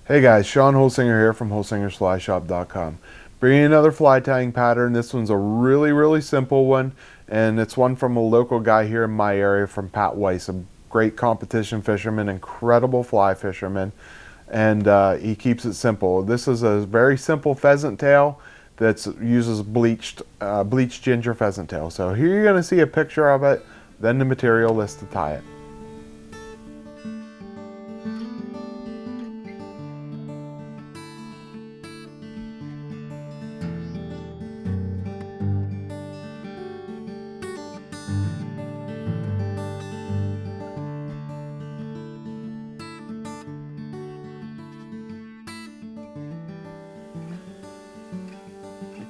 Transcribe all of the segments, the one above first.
Hey guys, Shawn Holsinger here from HolsingerFlyShop.com. Bringing another fly tying pattern. This one's a really simple one, and it's one from a local guy here in my area from Pat Weiss, a great competition fisherman, incredible fly fisherman, and he keeps it simple. This is a very simple pheasant tail that uses bleached ginger pheasant tail. So here you're going to see a picture of it, then the material list to tie it.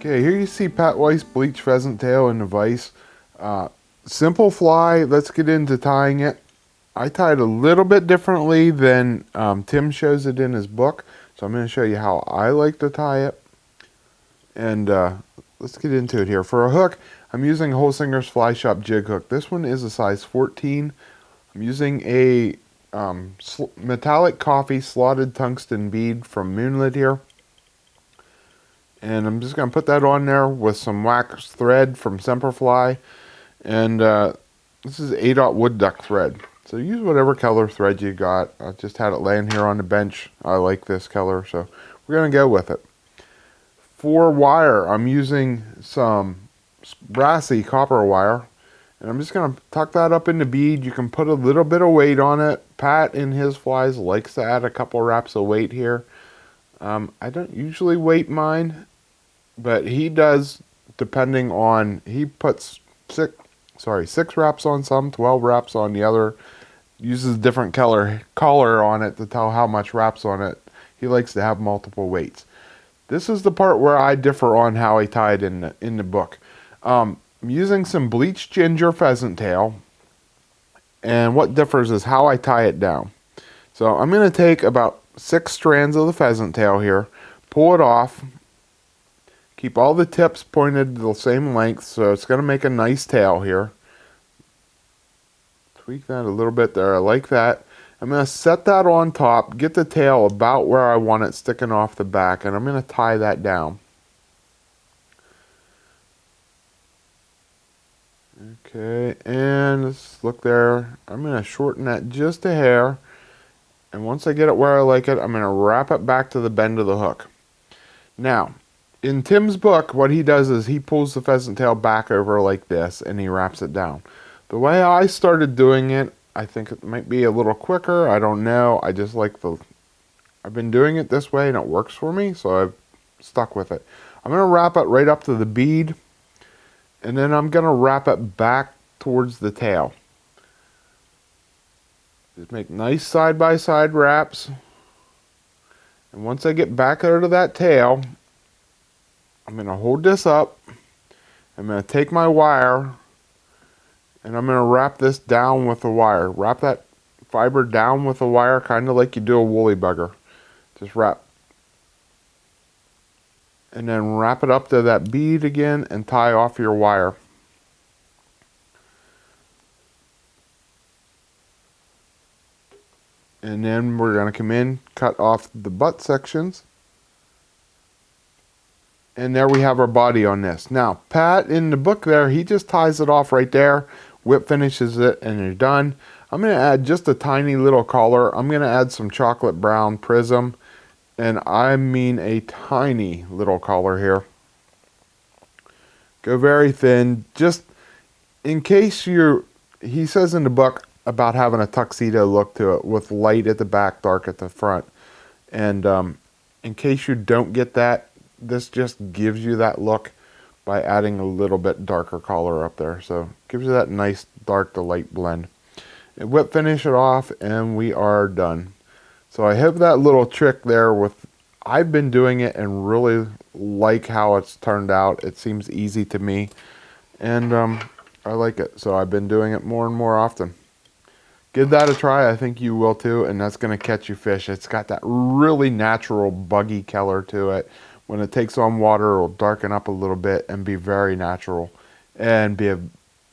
Okay, here you see Pat Weiss bleached pheasant tail in the vise. Simple fly. Let's get into tying it. I tie it a little bit differently than Tim shows it in his book, so I'm going to show you how I like to tie it. And let's get into it here. For a hook, I'm using Holsinger's Fly Shop Jig Hook. This one is a size 14. I'm using a metallic coffee slotted tungsten bead from Moonlit here. And I'm just going to put that on there with some wax thread from Semperfli. And this is 8/0 wood duck thread. So use whatever color thread you got. I just had it laying here on the bench. I like this color, so we're going to go with it. For wire, I'm using some Brassie copper wire. And I'm just going to tuck that up in the bead. You can put a little bit of weight on it. Pat in his flies likes to add a couple wraps of weight here. I don't usually weight mine, but he does, depending on, he puts six wraps on some, 12 wraps on the other, uses different color on it to tell how much wraps on it. He likes to have multiple weights. This is the part where I differ on how I tie it in the book. I'm using some bleached ginger pheasant tail, and what differs is how I tie it down. So I'm going to take about 6 strands of the pheasant tail here, pull it off, keep all the tips pointed the same length, so it's going to make a nice tail here. Tweak that a little bit there, I like that. I'm going to set that on top, get the tail about where I want it sticking off the back, and I'm going to tie that down. Okay, and let's look there. I'm going to shorten that just a hair. And once I get it where I like it, I'm going to wrap it back to the bend of the hook. Now, in Tim's book, what he does is he pulls the pheasant tail back over like this and he wraps it down. The way I started doing it, I think it might be a little quicker. I don't know. I just like I've been doing it this way and it works for me, so I've stuck with it. I'm going to wrap it right up to the bead, and then I'm going to wrap it back towards the tail. Just make nice side-by-side wraps. And once I get back out of that tail, I'm going to hold this up. I'm going to take my wire, and I'm going to wrap this down with the wire. Wrap that fiber down with the wire, kind of like you do a woolly bugger. Just wrap. And then wrap it up to that bead again and tie off your wire. And then we're going to come in, cut off the butt sections. And there we have our body on this. Now, Pat, in the book there, he just ties it off right there, whip finishes it, and you're done. I'm going to add just a tiny little collar. I'm going to add some chocolate brown Prism. And I mean a tiny little collar here. Go very thin, just in case he says in the book about having a tuxedo look to it with light at the back, dark at the front. And in case you don't get that, this just gives you that look by adding a little bit darker color up there. So it gives you that nice dark to light blend. And whip finish it off and we are done. So I hope that little trick there I've been doing it and really like how it's turned out. It seems easy to me. And I like it. So I've been doing it more and more often. Give that a try. I think you will too, and that's going to catch you fish. It's got that really natural buggy color to it. When it takes on water, it'll darken up a little bit and be very natural and be a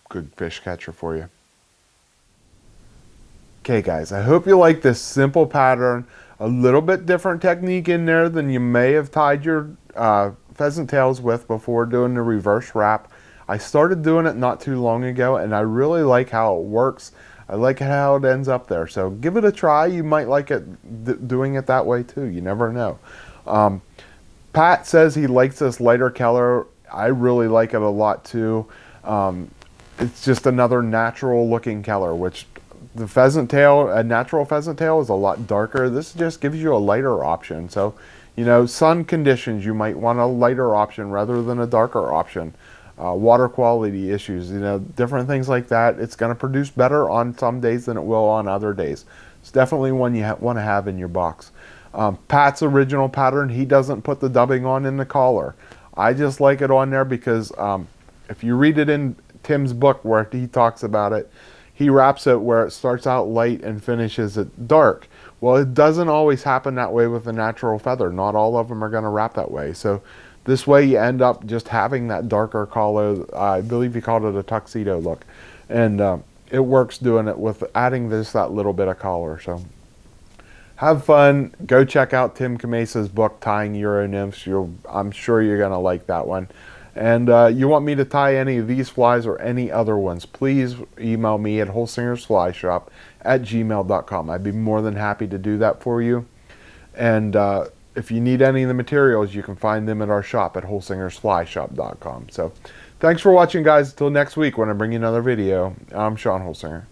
good fish catcher for you. Okay guys, I hope you like this simple pattern. A little bit different technique in there than you may have tied your pheasant tails with before doing the reverse wrap. I started doing it not too long ago, and I really like how it works. I like how it ends up there. So give it a try. You might like it doing it that way too. You never know. Pat says he likes this lighter color. I really like it a lot too. It's just another natural looking color, which the pheasant tail, a natural pheasant tail, is a lot darker. This just gives you a lighter option. So, you know, sun conditions, you might want a lighter option rather than a darker option. Water quality issues, you know, different things like that. It's going to produce better on some days than it will on other days. It's definitely one you want to have in your box. Pat's original pattern, he doesn't put the dubbing on in the collar. I just like it on there because if you read it in Tim's book where he talks about it, he wraps it where it starts out light and finishes it dark. Well, it doesn't always happen that way with a natural feather. Not all of them are going to wrap that way. So this way you end up just having that darker collar. I believe he called it a tuxedo look. And it works doing it with adding that little bit of collar. So have fun. Go check out Tim Cammisa's book, Tying Euro Nymphs. I'm sure you're going to like that one. And you want me to tie any of these flies or any other ones, please email me at holsingersflyshop@gmail.com. I'd be more than happy to do that for you. And if you need any of the materials, you can find them at our shop at holsingersflyshop.com. So thanks for watching, guys. Until next week when I bring you another video, I'm Shawn Holsinger.